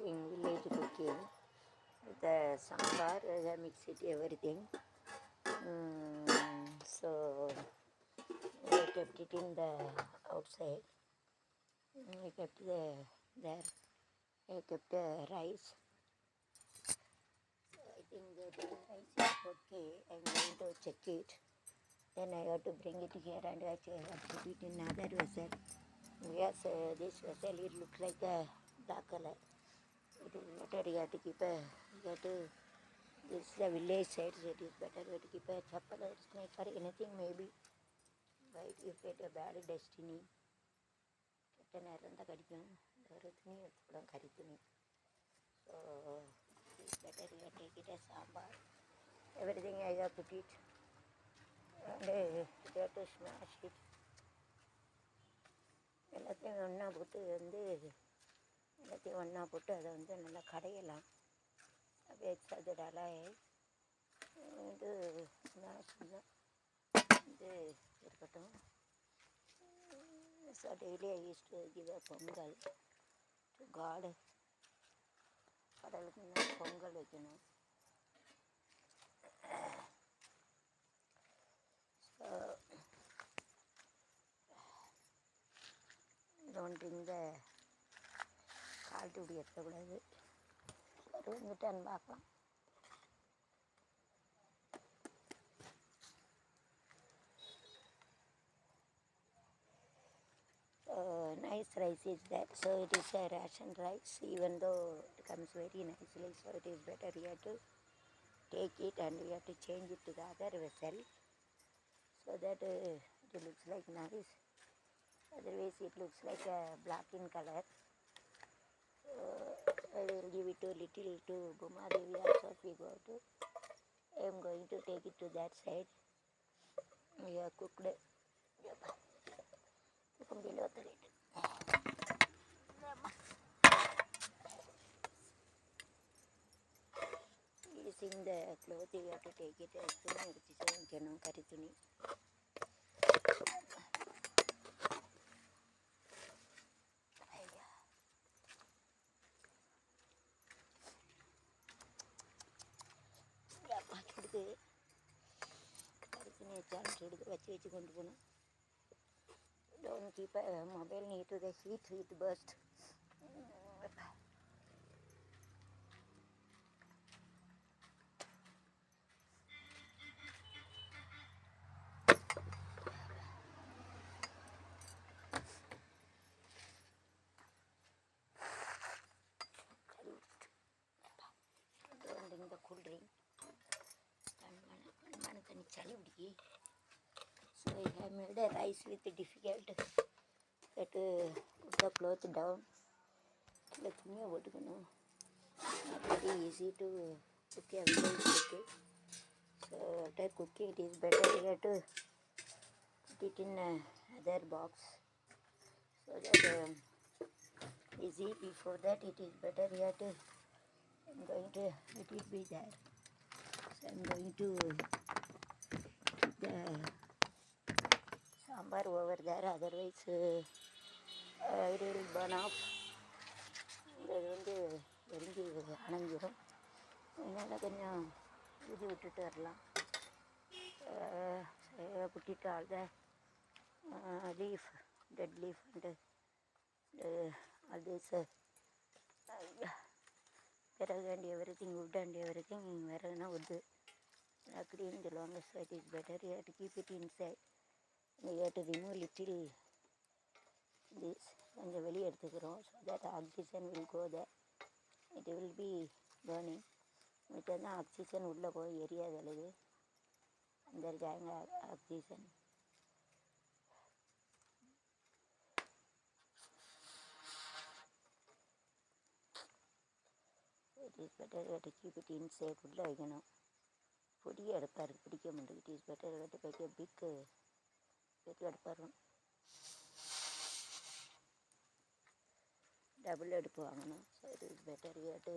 making village cooking with the sambar, the mix it everything. So we kept it in the outside. We kept there. I kept rice. So I think the rice is okay. I'm going to check it. Then I have to bring it here and I have to put it in another vessel. Yes, this vessel it looks like a black color. It is better you have to keep a, you have to, this is the village side, so it is better you have to keep a chappal or snake or anything maybe. Right, you get a bad destiny. கெட்ட நேரம் தான் கடிக்கும் ஒரு துணி எடுத்துக்கூடும் கறி துணி. So it's better you take it as sambar. Everything I have put it and you have to smash it. எல்லாத்தையும் ஒன்றா போட்டு எல்லாத்தையும் ஒன்றா போட்டு அதை நல்லா கடையலாம். அப்படியே எக்ஸ்ட்ரா டலாய் ஸ்மாஷ் இருக்கட்டும். So daily I used to give a pongal to God. கடவுளுக்கு நான் பொங்கல் வைக்கணும். So don't drink the கால் டூடி எடுக்கக்கூடாது. சரி வந்துட்டான்னு பார்க்கலாம். Nice rice is that, so it is a ration rice, even though it comes very nicely, so it is better you have to take it and you have to change it to the other vessel so that it looks like nice. Otherwise it looks like a black in color. So I will give it to little to Bhuma Devi also if we go to. I am going to take it to that side. We have cooked it. Below the lid. Using the cloth you have to take it as soon as you know kari tuni. Don't keep a mobile near to the heat burst. Don't drink the cool drink. So I have made a rice with difficult that put the cloth down. Let me what you know. Not very easy to cook everything. Okay. So after cooking it is better you have to put it in another box so that easy. Before that it is better you have to, I'm going to let it be there. So I'm going to put the sambar over there, otherwise it will burn off. இது எரிஞ்சு அணைஞ்சிடும். அதனால் கொஞ்சம் ஊதி விட்டுட்டு வரலாம். put it all the leaf, dead leaf and all this விறகு and everything, wood and everything, விறகுனா wood அப்படின்னு சொல்லுவாங்க. So it is better you have to keep it inside. You have to remove little this, கொஞ்சம் வெளியே எடுத்துக்கிறோம். So that oxygen will go there. It will be burning. It is oxygen உள்ளே போய் எரியாது அல்லது அந்த இருக்காங்க oxygen. It is better to keep it inside. உள்ளே வைக்கணும். பொடிய அடுப்பாக இருக்குது, பிடிக்க முடியும். It is better to make a big அடுப்பாக இருக்கும். டபுள் அடுப்பு வாங்கணும். So it is better you have to